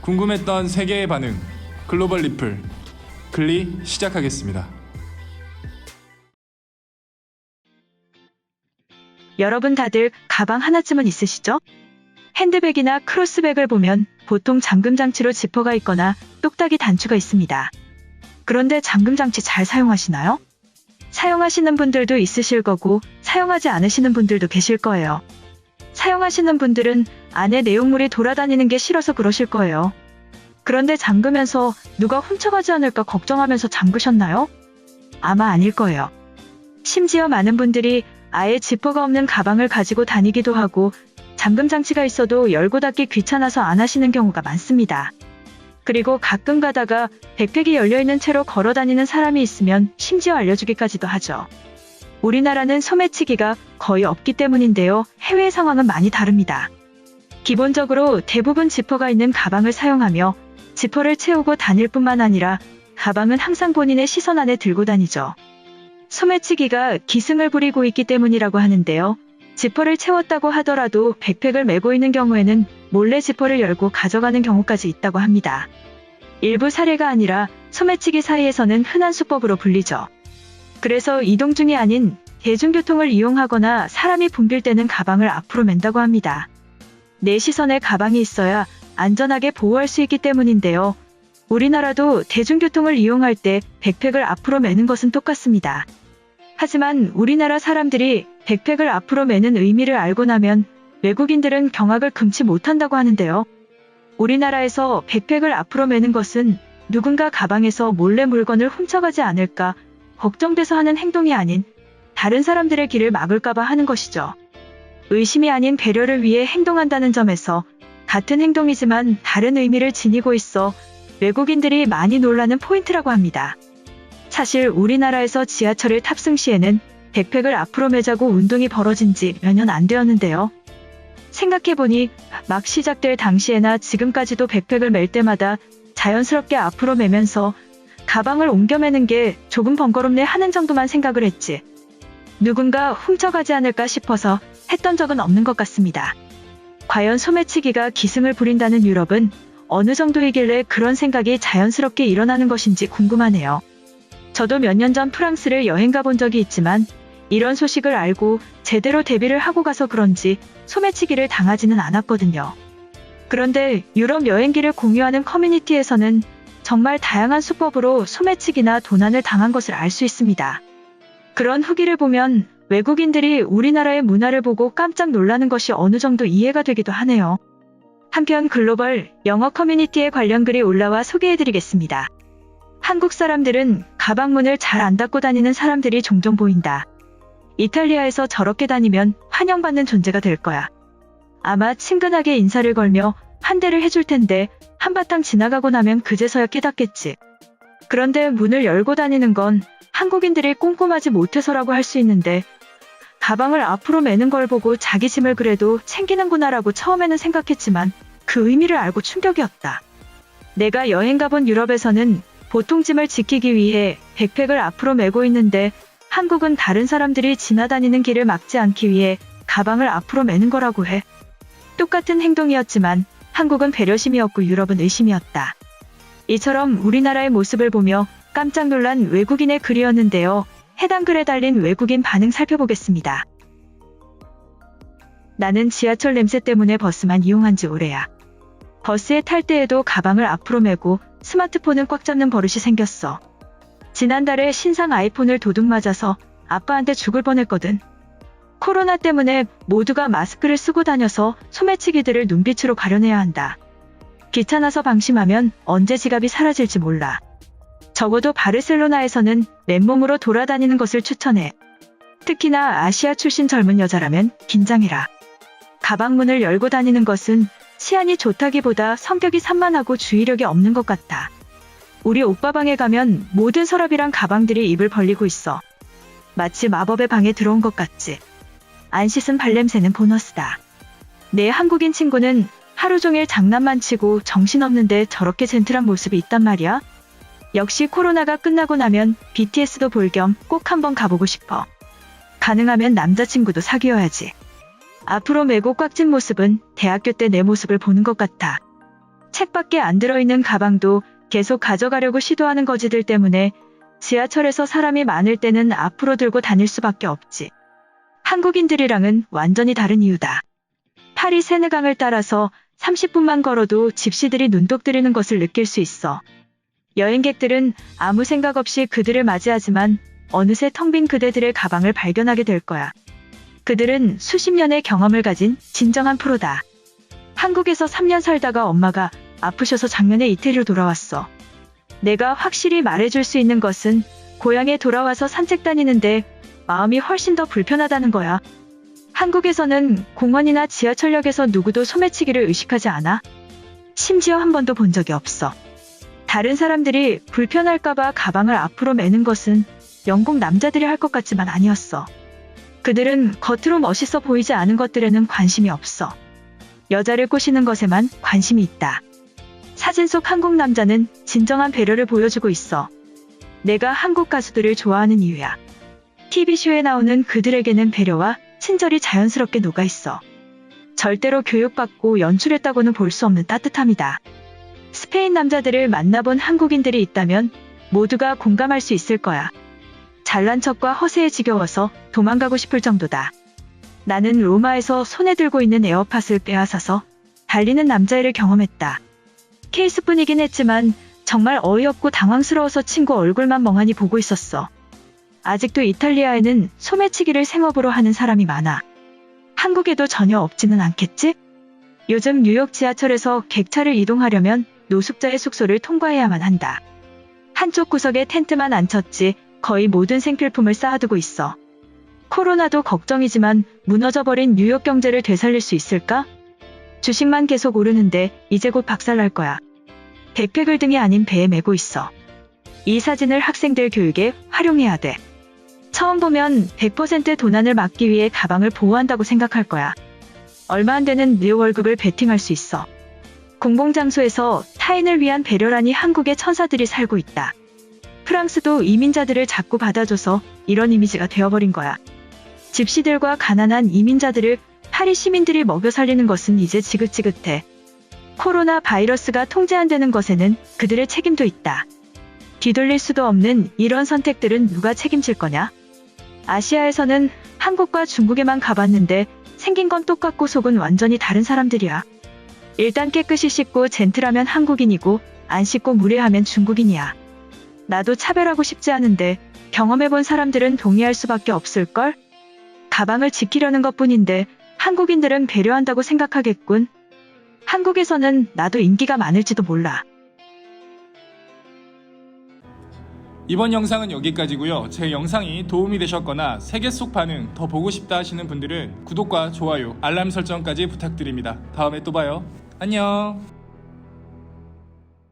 궁금했던 세계의 반응, 글로벌 리플, 글리 시작하겠습니다. 여러분 다들 가방 하나쯤은 있으시죠? 핸드백이나 크로스백을 보면 보통 잠금 장치로 지퍼가 있거나 똑딱이 단추가 있습니다. 그런데 잠금 장치 잘 사용하시나요? 사용하시는 분들도 있으실 거고 사용하지 않으시는 분들도 계실 거예요. 사용하시는 분들은 안에 내용물이 돌아다니는 게 싫어서 그러실 거예요. 그런데 잠그면서 누가 훔쳐가지 않을까 걱정하면서 잠그셨나요? 아마 아닐 거예요. 심지어 많은 분들이 아예 지퍼가 없는 가방을 가지고 다니기도 하고 잠금 장치가 있어도 열고 닫기 귀찮아서 안 하시는 경우가 많습니다. 그리고 가끔 가다가 백팩이 열려있는 채로 걸어 다니는 사람이 있으면 심지어 알려주기까지도 하죠. 우리나라는 소매치기가 거의 없기 때문인데요. 해외 상황은 많이 다릅니다. 기본적으로 대부분 지퍼가 있는 가방을 사용하며 지퍼를 채우고 다닐 뿐만 아니라 가방은 항상 본인의 시선 안에 들고 다니죠. 소매치기가 기승을 부리고 있기 때문이라고 하는데요. 지퍼를 채웠다고 하더라도 백팩을 메고 있는 경우에는 몰래 지퍼를 열고 가져가는 경우까지 있다고 합니다. 일부 사례가 아니라 소매치기 사이에서는 흔한 수법으로 불리죠. 그래서 이동 중이 아닌 대중교통을 이용하거나 사람이 붐빌 때는 가방을 앞으로 맨다고 합니다. 내 시선에 가방이 있어야 안전하게 보호할 수 있기 때문인데요. 우리나라도 대중교통을 이용할 때 백팩을 앞으로 매는 것은 똑같습니다. 하지만 우리나라 사람들이 백팩을 앞으로 매는 의미를 알고 나면 외국인들은 경악을 금치 못한다고 하는데요. 우리나라에서 백팩을 앞으로 매는 것은 누군가 가방에서 몰래 물건을 훔쳐가지 않을까 걱정돼서 하는 행동이 아닌 다른 사람들의 길을 막을까봐 하는 것이죠. 의심이 아닌 배려를 위해 행동한다는 점에서 같은 행동이지만 다른 의미를 지니고 있어 외국인들이 많이 놀라는 포인트라고 합니다. 사실 우리나라에서 지하철을 탑승 시에는 백팩을 앞으로 매자고 운동이 벌어진 지 몇 년 안 되었는데요. 생각해보니 막 시작될 당시에나 지금까지도 백팩을 멜 때마다 자연스럽게 앞으로 매면서 가방을 옮겨 매는 게 조금 번거롭네 하는 정도만 생각을 했지. 누군가 훔쳐가지 않을까 싶어서 했던 적은 없는 것 같습니다. 과연 소매치기가 기승을 부린다는 유럽은 어느 정도이길래 그런 생각이 자연스럽게 일어나는 것인지 궁금하네요. 저도 몇 년 전 프랑스를 여행 가본 적이 있지만 이런 소식을 알고 제대로 대비를 하고 가서 그런지 소매치기를 당하지는 않았거든요. 그런데 유럽 여행기를 공유하는 커뮤니티에서는 정말 다양한 수법으로 소매치기나 도난을 당한 것을 알 수 있습니다. 그런 후기를 보면 외국인들이 우리나라의 문화를 보고 깜짝 놀라는 것이 어느 정도 이해가 되기도 하네요. 한편 글로벌 영어 커뮤니티에 관련 글이 올라와 소개해드리겠습니다. 한국 사람들은 가방 문을 잘 안 닫고 다니는 사람들이 종종 보인다. 이탈리아에서 저렇게 다니면 환영받는 존재가 될 거야. 아마 친근하게 인사를 걸며 한 대를 해줄 텐데 한바탕 지나가고 나면 그제서야 깨닫겠지. 그런데 문을 열고 다니는 건 한국인들이 꼼꼼하지 못해서라고 할 수 있는데 가방을 앞으로 매는 걸 보고 자기 짐을 그래도 챙기는구나라고 처음에는 생각했지만 그 의미를 알고 충격이었다. 내가 여행 가본 유럽에서는 보통 짐을 지키기 위해 백팩을 앞으로 메고 있는데 한국은 다른 사람들이 지나다니는 길을 막지 않기 위해 가방을 앞으로 매는 거라고 해. 똑같은 행동이었지만 한국은 배려심이었고 유럽은 의심이었다. 이처럼 우리나라의 모습을 보며 깜짝 놀란 외국인의 글이었는데요. 해당 글에 달린 외국인 반응 살펴보겠습니다. 나는 지하철 냄새 때문에 버스만 이용한 지 오래야. 버스에 탈 때에도 가방을 앞으로 메고 스마트폰을 꽉 잡는 버릇이 생겼어. 지난달에 신상 아이폰을 도둑 맞아서 아빠한테 죽을 뻔했거든. 코로나 때문에 모두가 마스크를 쓰고 다녀서 소매치기들을 눈빛으로 가려내야 한다. 귀찮아서 방심하면 언제 지갑이 사라질지 몰라. 적어도 바르셀로나에서는 맨몸으로 돌아다니는 것을 추천해. 특히나 아시아 출신 젊은 여자라면 긴장해라. 가방 문을 열고 다니는 것은 치안이 좋다기보다 성격이 산만하고 주의력이 없는 것 같다. 우리 오빠 방에 가면 모든 서랍이랑 가방들이 입을 벌리고 있어. 마치 마법의 방에 들어온 것 같지. 안 씻은 발냄새는 보너스다. 내 한국인 친구는 하루 종일 장난만 치고 정신없는데 저렇게 젠틀한 모습이 있단 말이야. 역시 코로나가 끝나고 나면 BTS도 볼 겸 꼭 한번 가보고 싶어. 가능하면 남자친구도 사귀어야지. 앞으로 메고 꽉 찐 모습은 대학교 때 내 모습을 보는 것 같아. 책밖에 안 들어있는 가방도 계속 가져가려고 시도하는 거지들 때문에 지하철에서 사람이 많을 때는 앞으로 들고 다닐 수밖에 없지. 한국인들이랑은 완전히 다른 이유다. 파리 세느강을 따라서 30분만 걸어도 집시들이 눈독 들이는 것을 느낄 수 있어. 여행객들은 아무 생각 없이 그들을 맞이하지만 어느새 텅 빈 그대들의 가방을 발견하게 될 거야. 그들은 수십 년의 경험을 가진 진정한 프로다. 한국에서 3년 살다가 엄마가 아프셔서 작년에 이태리로 돌아왔어. 내가 확실히 말해줄 수 있는 것은 고향에 돌아와서 산책 다니는데 마음이 훨씬 더 불편하다는 거야. 한국에서는 공원이나 지하철역에서 누구도 소매치기를 의식하지 않아. 심지어 한 번도 본 적이 없어. 다른 사람들이 불편할까봐 가방을 앞으로 매는 것은 영국 남자들이 할 것 같지만 아니었어. 그들은 겉으로 멋있어 보이지 않은 것들에는 관심이 없어. 여자를 꼬시는 것에만 관심이 있다. 사진 속 한국 남자는 진정한 배려를 보여주고 있어. 내가 한국 가수들을 좋아하는 이유야. TV쇼에 나오는 그들에게는 배려와 친절이 자연스럽게 녹아있어. 절대로 교육받고 연출했다고는 볼 수 없는 따뜻함이다. 스페인 남자들을 만나본 한국인들이 있다면 모두가 공감할 수 있을 거야. 잘난 척과 허세에 지겨워서 도망가고 싶을 정도다. 나는 로마에서 손에 들고 있는 에어팟을 빼앗아서 달리는 남자애를 경험했다. 케이스뿐이긴 했지만 정말 어이없고 당황스러워서 친구 얼굴만 멍하니 보고 있었어. 아직도 이탈리아에는 소매치기를 생업으로 하는 사람이 많아. 한국에도 전혀 없지는 않겠지? 요즘 뉴욕 지하철에서 객차를 이동하려면 노숙자의 숙소를 통과해야만 한다. 한쪽 구석에 텐트만 안 쳤지 거의 모든 생필품을 쌓아두고 있어. 코로나도 걱정이지만 무너져버린 뉴욕 경제를 되살릴 수 있을까? 주식만 계속 오르는데 이제 곧 박살날 거야. 백팩을 등이 아닌 배에 메고 있어. 이 사진을 학생들 교육에 활용해야 돼. 처음 보면 100% 도난을 막기 위해 가방을 보호한다고 생각할 거야. 얼마 안 되는 네 월급을 베팅할 수 있어. 공공장소에서 타인을 위한 배려라니 한국의 천사들이 살고 있다. 프랑스도 이민자들을 자꾸 받아줘서 이런 이미지가 되어버린 거야. 집시들과 가난한 이민자들을 파리 시민들이 먹여 살리는 것은 이제 지긋지긋해. 코로나 바이러스가 통제 안 되는 것에는 그들의 책임도 있다. 뒤돌릴 수도 없는 이런 선택들은 누가 책임질 거냐? 아시아에서는 한국과 중국에만 가봤는데 생긴 건 똑같고 속은 완전히 다른 사람들이야. 일단 깨끗이 씻고 젠틀하면 한국인이고 안 씻고 무례하면 중국인이야. 나도 차별하고 싶지 않은데 경험해본 사람들은 동의할 수밖에 없을걸? 가방을 지키려는 것뿐인데 한국인들은 배려한다고 생각하겠군. 한국에서는 나도 인기가 많을지도 몰라. 이번 영상은 여기까지고요. 제 영상이 도움이 되셨거나 세계 속 반응 더 보고 싶다 하시는 분들은 구독과 좋아요, 알람 설정까지 부탁드립니다. 다음에 또 봐요. 안녕.